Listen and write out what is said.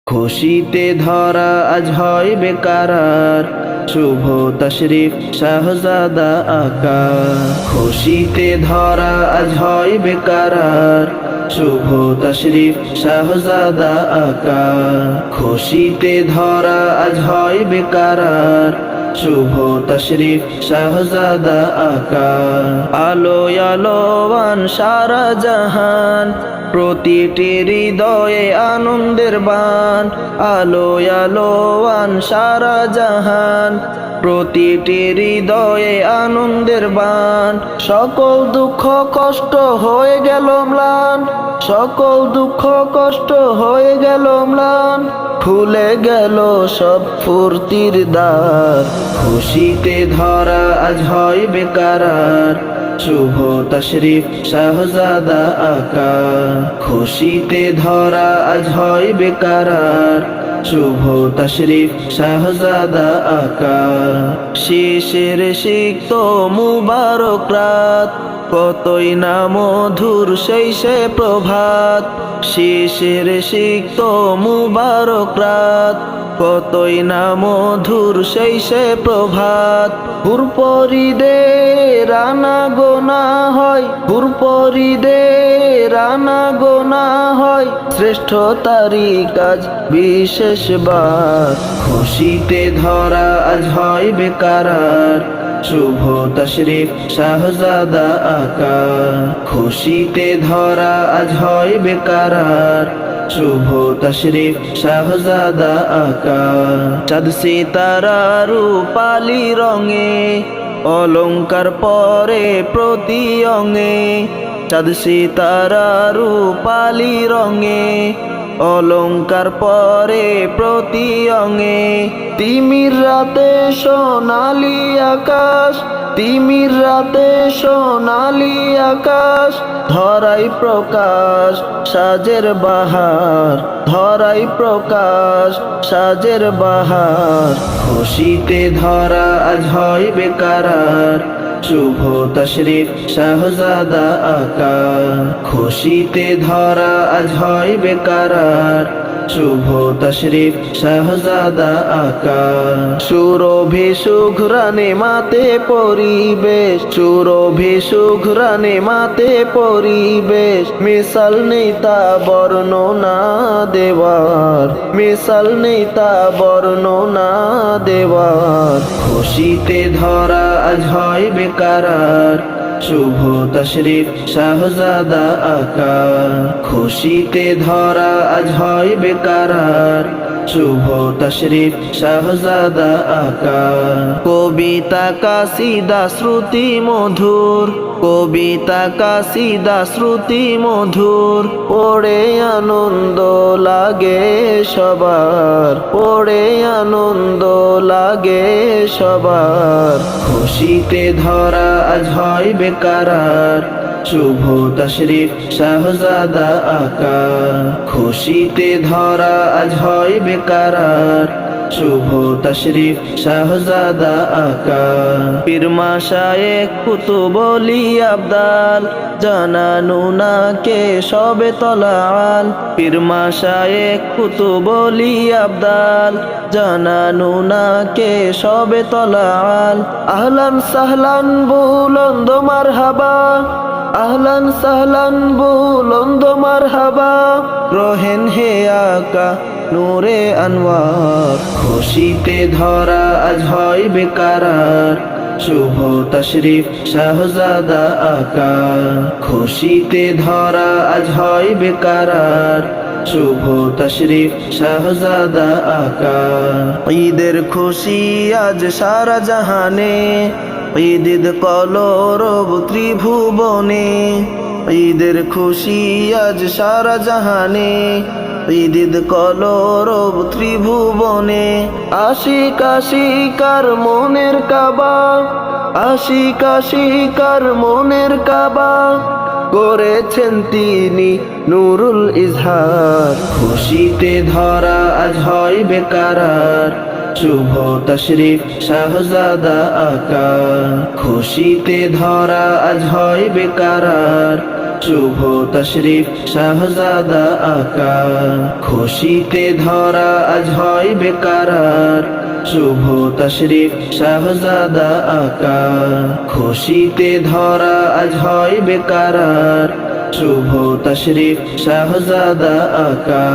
খুশিতে ধরা আজ হয় বেকারার, শুভ তশরিফ শাহজাদা আকা। খুশিতে ধরা আজ হয় বেকারার, শুভ তশরিফ শাহজাদা আকা। খুশিতে ধরা আজ হয় বেকারার, শুভ তশরিফ শাহজাদা আকা। আলো আলোয়ান সারা জাহান, প্রতিটি হৃদয়ে আনন্দের বান। আলো আলোয়ান সারা জাহান, প্রতিটি হৃদয়ে আনন্দের বান। সকল দুঃখ কষ্ট হয়ে গেল ম্লান, সকল দুঃখ কষ্ট হয়ে গেল ম্লান। খুলে গেল সব ফুর্তির দ্বার, খুশিতে ধরা আজ হয় বেকারার, শুভ তশরিফ শাহজাদা আকা। খুশিতে ধরা আজ হয় বেকারার, শুভ তশরিফ শাহজাদা আকা। শিশির সিক্ত মুবারক রাত, কতই না মধুর সেই সে প্রভাত। শিশির সিক্ত মুবারক রাত, কতই না মধুর সেই সে প্রভাত। হুরপরিদে রানা গোনা হয়, হুরপরিদে রানা গোনা হয়, শ্রেষ্ঠ তারি কাজ বিশেষবার। খুশিতে ধরা আজ হয় বেকারার, শুভ তশরিফ শাহজাদা আকা। খুশিতে ধরা আজ হয় বেকারার, শুভ তশরিফ শাহজাদা আকা। চাঁদ সিতারা রূপালি রঙে, অলংকার পরে প্রতি অঙ্গে। চাঁদ সিতারা রূপালি রঙে, অলংকার পরে প্রতি অঙ্গে। তিমির রাতে সোনালি আকাশ, তিমির রাতে সোনালি আকাশ। ধরাই প্রকাশ সাজের বাহার, ধরাই প্রকাশ সাজের বাহার। খুশিতে ধরা আজ হয় বেকারার, শুভ তশরিফ শাহজাদা আকা। খুশিতে ধরা আজ হয় বেকারার, শুভ তশরিফ শাহজাদা আকা। সুরভি সুঘ্রাণে মাতে পরিবেশ, সুরভি সুঘ্রাণে মাতে পরিবেশ। মিশাল নেই তা বর্ণনা দেওয়ার, মিশাল নেই তা বর্ণনা দেওয়ার। খুশিতে ধরা আজ হয় বেকারার, শুভ তশরিফ শাহজাদা আকা। খুশিতে ধরা আজ হয় বেকারার, শুভ তশরিফ শাহজাদা আকা। কবিতা কাসিদা শ্রুতি মধুর, কবিতা কাসিদা শ্রুতি মধুর। পড়ে আনন্দ লাগে সবার, পড়ে আনন্দ লাগে সবার। খুশিতে ধরা আজ হয় বেকারার, শুভ তশরিফ শাহজাদা আকা। খুশিতে ধরা আজ হয় বেকারার, শুভ তশরিফ শাহজাদা আকা। পীর মাশায়েখ কুতুবলি আবদাল, জানানু না কে সবে তলাল। পীর মাশায়েখ কুতুবলি আবদাল, জানানু না কে সবে তলাল। আহলান সাহলান বুলন্দ মারহাবা, আহলান সাহলান বুলন্দ মারহাবা। রহেন হে আকা নূরে আনওয়ার। খুশিতে ধরা আজ হয় বেকারার, শুভ তশরিফ শাহজাদা আকা। খুশিতে ধরা আজ হয় বেকারার, শুভ তশরিফ শাহজাদা আকা। ঈদের খুশি আজ সারা জাহানে, ঈদ কলরব ত্রিভুবনে। ঈদের খুশি আজ সারা জাহানে, ঈদ কলরব ত্রিভুবনে। আশিক আশিকার মনের কাবা, আশিক আশিকার মনের কাবা। করেছেন তিনি নুরুল ইজহার। খুশিতে ধরা আজ হয় বেকারার, শুভ তশরিফ শাহজাদা আকা। খুশিতে ধরা আজ হয় বেকারার, শুভ তশরিফ শাহজাদা আকা খুশিতে ধরা আজ হয় বেকারার শুভ তশরিফ শাহজাদা আকা খুশিতে ধরা আজ হয় বেকারার শুভ তশরিফ শাহজাদা আকা